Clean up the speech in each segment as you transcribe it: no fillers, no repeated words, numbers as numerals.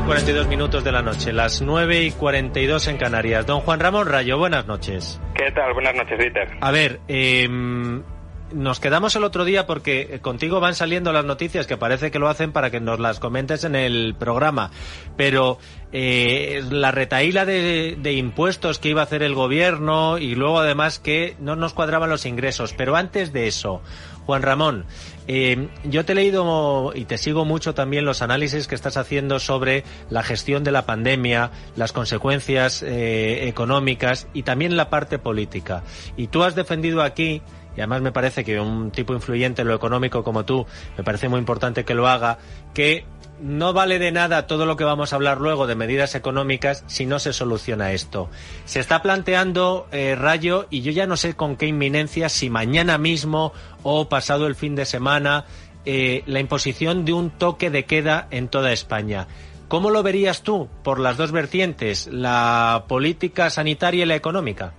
10:42 minutos de la noche, las 9:42 en Canarias. Don Juan Ramón Rayo, buenas noches. ¿Qué tal? Buenas noches, Dieter. A ver, nos quedamos el otro día porque contigo van saliendo las noticias que parece que lo hacen para que nos las comentes en el programa, pero la retahíla de impuestos que iba a hacer el gobierno y luego además que no nos cuadraban los ingresos. Pero antes de eso, Juan Ramón, yo te he leído y te sigo mucho también los análisis que estás haciendo sobre la gestión de la pandemia, las consecuencias económicas y también la parte política. Y tú has defendido aquí, y además me parece que un tipo influyente en lo económico como tú, me parece muy importante que lo haga, que no vale de nada todo lo que vamos a hablar luego de medidas económicas si no se soluciona esto. Se está planteando, Rayo, y yo ya no sé con qué inminencia, si mañana mismo o pasado el fin de semana, la imposición de un toque de queda en toda España. ¿Cómo lo verías tú por las dos vertientes, la política sanitaria y la económica?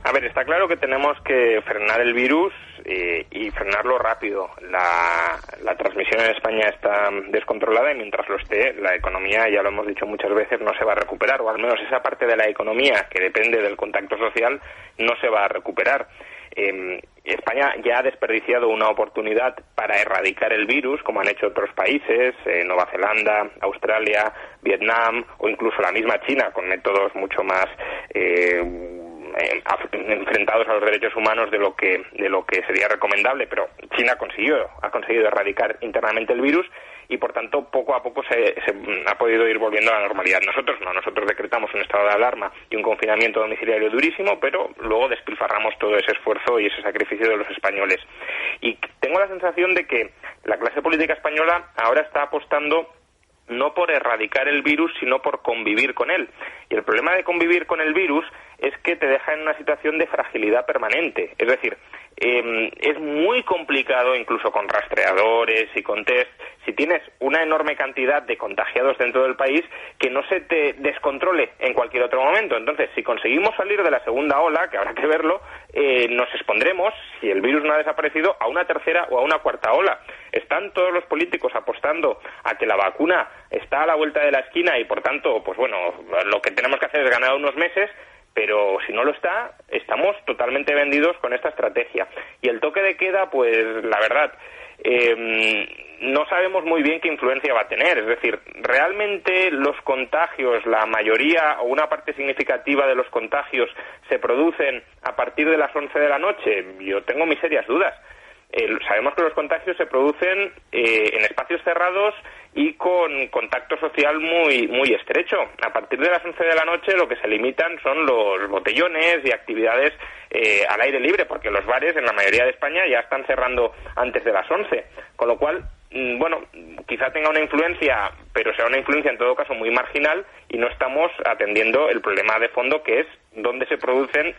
A ver, está claro que tenemos que frenar el virus y frenarlo rápido. La transmisión en España está descontrolada y mientras lo esté, la economía, ya lo hemos dicho muchas veces, no se va a recuperar, o al menos esa parte de la economía que depende del contacto social no se va a recuperar. España ya ha desperdiciado una oportunidad para erradicar el virus, como han hecho otros países, Nueva Zelanda, Australia, Vietnam o incluso la misma China, con métodos mucho más enfrentados a los derechos humanos de lo que sería recomendable, pero China ha conseguido erradicar internamente el virus y por tanto poco a poco se ha podido ir volviendo a la normalidad. Nosotros decretamos un estado de alarma y un confinamiento domiciliario durísimo, pero luego despilfarramos todo ese esfuerzo y ese sacrificio de los españoles. Y tengo la sensación de que la clase política española ahora está apostando no por erradicar el virus, sino por convivir con él. Y el problema de convivir con el virus es que te deja en una situación de fragilidad permanente. Es decir, es muy complicado, incluso con rastreadores y con test, si tienes una enorme cantidad de contagiados dentro del país, que no se te descontrole en cualquier otro momento. Entonces, si conseguimos salir de la segunda ola, que habrá que verlo, nos expondremos, si el virus no ha desaparecido, a una tercera o a una cuarta ola. Están todos los políticos apostando a que la vacuna está a la vuelta de la esquina y, por tanto, pues bueno, lo que tenemos que hacer es ganar unos meses, pero si no lo está, estamos totalmente vendidos con esta estrategia. Y el toque de queda, pues la verdad, no sabemos muy bien qué influencia va a tener. Es decir, realmente los contagios, la mayoría o una parte significativa de los contagios se producen a partir de las 11 de la noche. Yo tengo mis serias dudas. Sabemos que los contagios se producen en espacios cerrados y con contacto social muy estrecho. A partir de las 11 de la noche lo que se limitan son los botellones y actividades al aire libre, porque los bares en la mayoría de España ya están cerrando antes de las 11. Con lo cual, bueno, quizá tenga una influencia, pero sea una influencia en todo caso muy marginal y no estamos atendiendo el problema de fondo, que es dónde se producen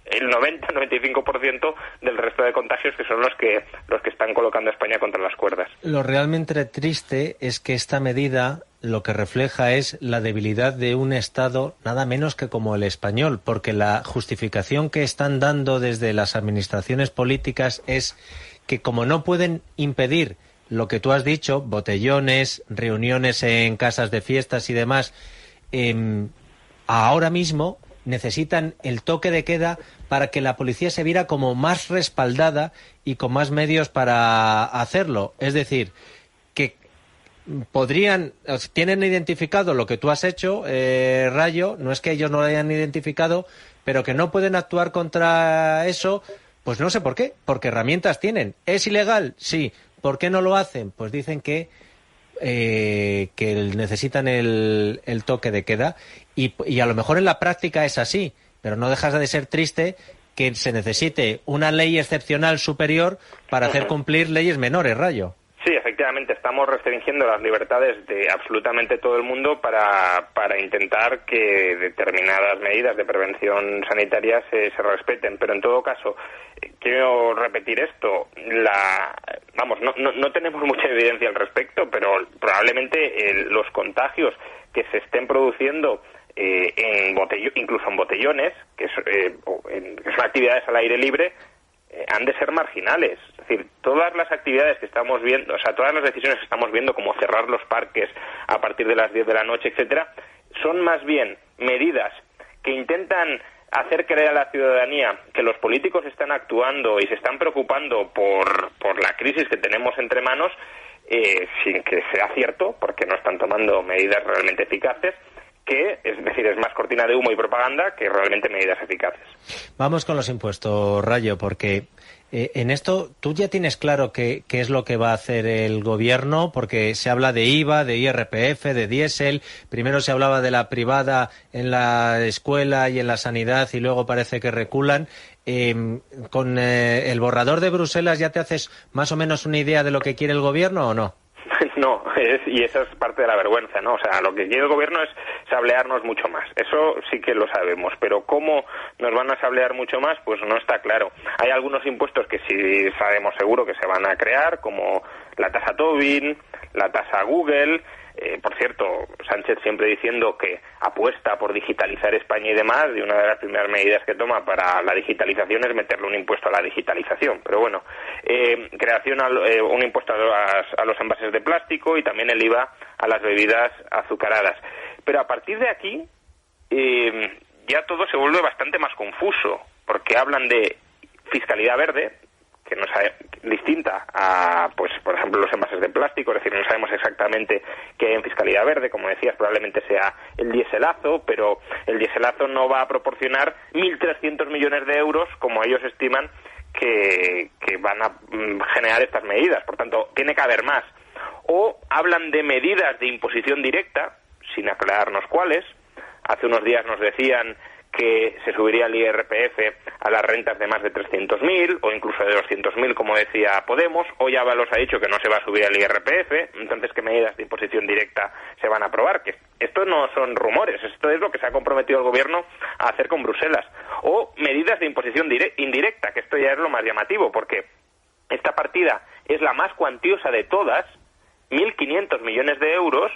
el 90-95% del resto de contagios, que son los que están colocando a España contra las cuerdas. Lo realmente triste es que esta medida lo que refleja es la debilidad de un Estado nada menos que como el español, porque la justificación que están dando desde las administraciones políticas es que como no pueden impedir lo que tú has dicho, botellones, reuniones en casas de fiestas y demás, ahora mismo necesitan el toque de queda para que la policía se viera como más respaldada y con más medios para hacerlo. Es decir, que tienen identificado lo que tú has hecho, Rayo, no es que ellos no lo hayan identificado, pero que no pueden actuar contra eso, pues no sé por qué, porque herramientas tienen. ¿Es ilegal? Sí. ¿Por qué no lo hacen? Pues dicen que necesitan el toque de queda y a lo mejor en la práctica es así, pero no deja de ser triste que se necesite una ley excepcional superior para hacer cumplir leyes menores, Rayo. Sí, efectivamente, estamos restringiendo las libertades de absolutamente todo el mundo para intentar que determinadas medidas de prevención sanitaria se respeten. Pero en todo caso, quiero repetir esto, no tenemos mucha evidencia al respecto, pero probablemente los contagios que se estén produciendo incluso en botellones, que son actividades al aire libre, han de ser marginales. Es decir, todas las actividades que estamos viendo, o sea, todas las decisiones que estamos viendo, como cerrar los parques a partir de las 10 de la noche, etcétera, son más bien medidas que intentan hacer creer a la ciudadanía que los políticos están actuando y se están preocupando por la crisis que tenemos entre manos, sin que sea cierto, porque no están tomando medidas realmente eficaces, que, es decir, es más cortina de humo y propaganda que realmente medidas eficaces. Vamos con los impuestos, Rayo, porque en esto tú ya tienes claro qué es lo que va a hacer el gobierno, porque se habla de IVA, de IRPF, de diésel. Primero se hablaba de la privada en la escuela y en la sanidad y luego parece que reculan. ¿Con el borrador de Bruselas ya te haces más o menos una idea de lo que quiere el gobierno o no? No, y esa es parte de la vergüenza, ¿no? O sea, lo que quiere el gobierno es sablearnos mucho más. Eso sí que lo sabemos, pero cómo nos van a sablear mucho más, pues no está claro. Hay algunos impuestos que sí sabemos seguro que se van a crear, como la tasa Tobin, la tasa Google. Por cierto, Sánchez siempre diciendo que apuesta por digitalizar España y demás, y una de las primeras medidas que toma para la digitalización es meterle un impuesto a la digitalización. Pero bueno, creación un impuesto a los envases de plástico y también el IVA a las bebidas azucaradas. Pero a partir de aquí ya todo se vuelve bastante más confuso, porque hablan de fiscalidad verde, que no sabe, distinta a, pues, por ejemplo, los envases de plástico, es decir, no sabemos exactamente qué hay en fiscalidad verde, como decías, probablemente sea el dieselazo, pero el dieselazo no va a proporcionar 1.300 millones de euros, como ellos estiman que van a generar estas medidas, por tanto, tiene que haber más. O hablan de medidas de imposición directa, sin aclararnos cuáles. Hace unos días nos decían que se subiría el IRPF a las rentas de más de 300.000 o incluso de 200.000, como decía Podemos. Hoy Ábalos ha dicho que no se va a subir el IRPF. Entonces, ¿qué medidas de imposición directa se van a aprobar? Que esto no son rumores, esto es lo que se ha comprometido el gobierno a hacer con Bruselas. O medidas de imposición indirecta, que esto ya es lo más llamativo, porque esta partida es la más cuantiosa de todas, 1.500 millones de euros,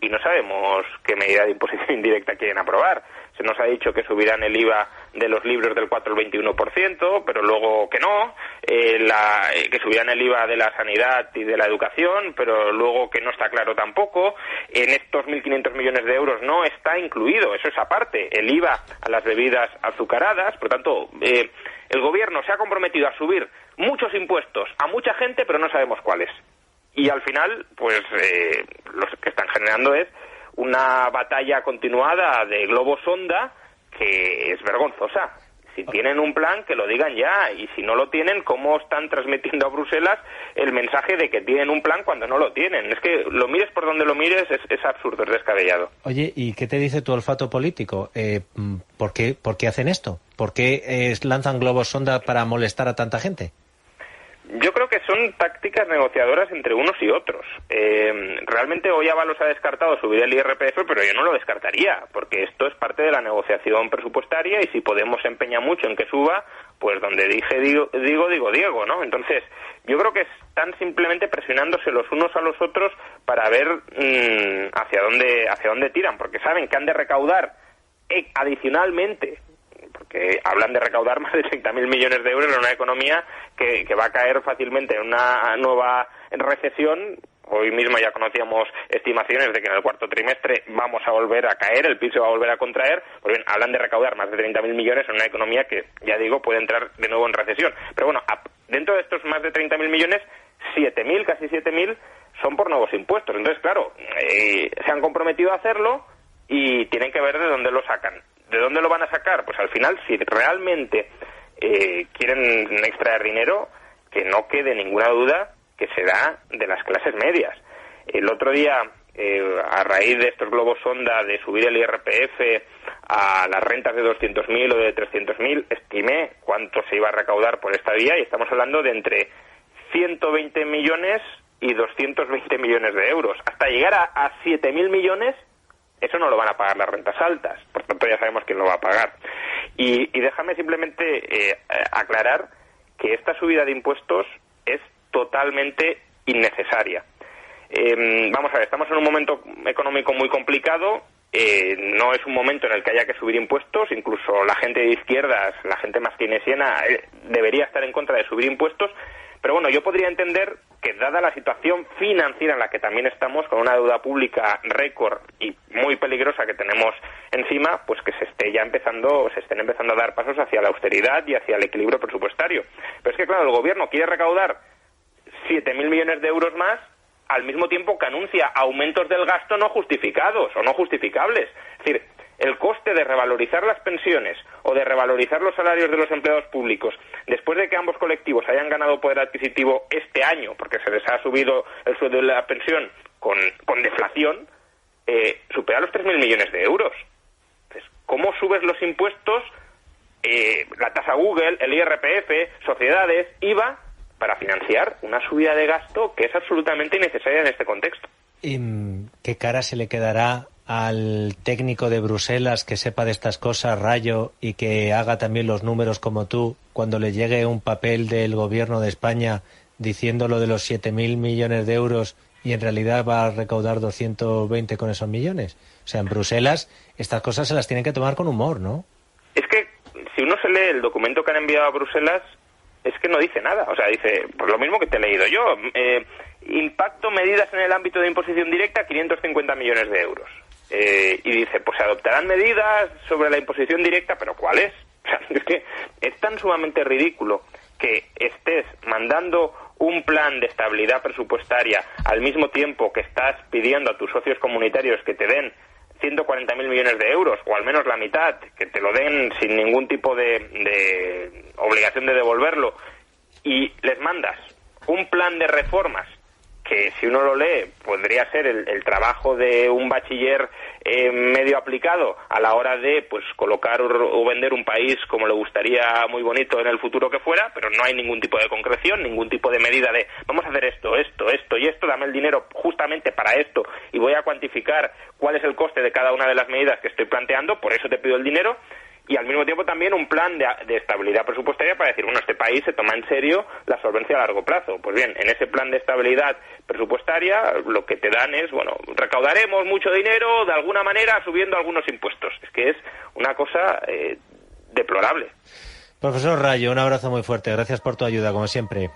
y no sabemos qué medida de imposición indirecta quieren aprobar. Se nos ha dicho que subirán el IVA de los libros del 4 al 21%, pero luego que no, que subirán el IVA de la sanidad y de la educación, pero luego que no está claro tampoco. En estos 1.500 millones de euros no está incluido, eso es aparte, el IVA a las bebidas azucaradas. Por tanto, el gobierno se ha comprometido a subir muchos impuestos a mucha gente, pero no sabemos cuáles. Y al final, pues lo que están generando es una batalla continuada de globos sonda que es vergonzosa. Si tienen un plan, que lo digan ya, y si no lo tienen, ¿cómo están transmitiendo a Bruselas el mensaje de que tienen un plan cuando no lo tienen? Es que lo mires por donde lo mires, es absurdo, es descabellado. Oye, ¿y qué te dice tu olfato político? ¿Por qué hacen esto? ¿Por qué lanzan globos sonda para molestar a tanta gente? Yo creo que son tácticas negociadoras entre unos y otros. Realmente hoy Ábalos ha descartado subir el IRPF, pero yo no lo descartaría, porque esto es parte de la negociación presupuestaria y si Podemos se empeña mucho en que suba, pues donde digo Diego, ¿no? Entonces, yo creo que están simplemente presionándose los unos a los otros para ver hacia dónde tiran, porque saben que han de recaudar adicionalmente, porque hablan de recaudar más de 30.000 millones de euros en una economía que va a caer fácilmente en una nueva recesión. Hoy mismo ya conocíamos estimaciones de que en el cuarto trimestre vamos a volver a caer, el PIB se va a volver a contraer. Pues bien, hablan de recaudar más de 30.000 millones en una economía que, ya digo, puede entrar de nuevo en recesión. Pero bueno, dentro de estos más de 30.000 millones, 7.000, casi 7.000, son por nuevos impuestos. Entonces, claro, se han comprometido a hacerlo y tienen que ver de dónde lo sacan. ¿De dónde lo van a sacar? Pues al final, si realmente quieren extraer dinero, que no quede ninguna duda que será de las clases medias. El otro día, a raíz de estos globos sonda de subir el IRPF a las rentas de 200.000 o de 300.000, estimé cuánto se iba a recaudar por esta vía y estamos hablando de entre 120 millones y 220 millones de euros. Hasta llegar a 7.000 millones, eso no lo van a pagar las rentas altas, por tanto ya sabemos quién lo va a pagar. Y déjame simplemente aclarar que esta subida de impuestos es totalmente innecesaria. Vamos a ver, estamos en un momento económico muy complicado, no es un momento en el que haya que subir impuestos, incluso la gente de izquierdas, la gente más keynesiana, debería estar en contra de subir impuestos, pero bueno, yo podría entender que dada la situación financiera en la que también estamos, con una deuda pública récord y muy peligrosa que tenemos encima, pues que se estén empezando a dar pasos hacia la austeridad y hacia el equilibrio presupuestario. Pero es que claro, el gobierno quiere recaudar 7.000 millones de euros más, al mismo tiempo que anuncia aumentos del gasto no justificados o no justificables. Es decir, el coste de revalorizar las pensiones o de revalorizar los salarios de los empleados públicos, después de que ambos colectivos hayan ganado poder adquisitivo este año, porque se les ha subido el sueldo de la pensión con deflación, supera los 3.000 millones de euros. Entonces, ¿cómo subes los impuestos, la tasa Google, el IRPF, sociedades, IVA, para financiar una subida de gasto que es absolutamente innecesaria en este contexto? ¿Y qué cara se le quedará al técnico de Bruselas que sepa de estas cosas, Rayo, y que haga también los números como tú, cuando le llegue un papel del gobierno de España diciendo lo de los 7.000 millones de euros y en realidad va a recaudar 220 con esos millones? O sea, en Bruselas estas cosas se las tienen que tomar con humor, ¿no? Es que si uno se lee el documento que han enviado a Bruselas, es que no dice nada. O sea, dice, pues lo mismo que te he leído yo. Impacto, medidas en el ámbito de imposición directa, 550 millones de euros. Y dice, pues se adoptarán medidas sobre la imposición directa, pero ¿cuáles? O sea, es que es tan sumamente ridículo que estés mandando un plan de estabilidad presupuestaria al mismo tiempo que estás pidiendo a tus socios comunitarios que te den 140.000 millones de euros, o al menos la mitad, que te lo den sin ningún tipo de obligación de devolverlo, y les mandas un plan de reformas que, si uno lo lee, podría ser el trabajo de un bachiller medio aplicado a la hora de pues colocar o vender un país como le gustaría, muy bonito en el futuro que fuera, pero no hay ningún tipo de concreción, ningún tipo de medida de vamos a hacer esto y esto, dame el dinero justamente para esto y voy a cuantificar cuál es el coste de cada una de las medidas que estoy planteando, por eso te pido el dinero. Y al mismo tiempo también un plan de estabilidad presupuestaria para decir, bueno, este país se toma en serio la solvencia a largo plazo. Pues bien, en ese plan de estabilidad presupuestaria lo que te dan es, bueno, recaudaremos mucho dinero de alguna manera subiendo algunos impuestos. Es que es una cosa deplorable. Profesor Rayo, un abrazo muy fuerte. Gracias por tu ayuda, como siempre.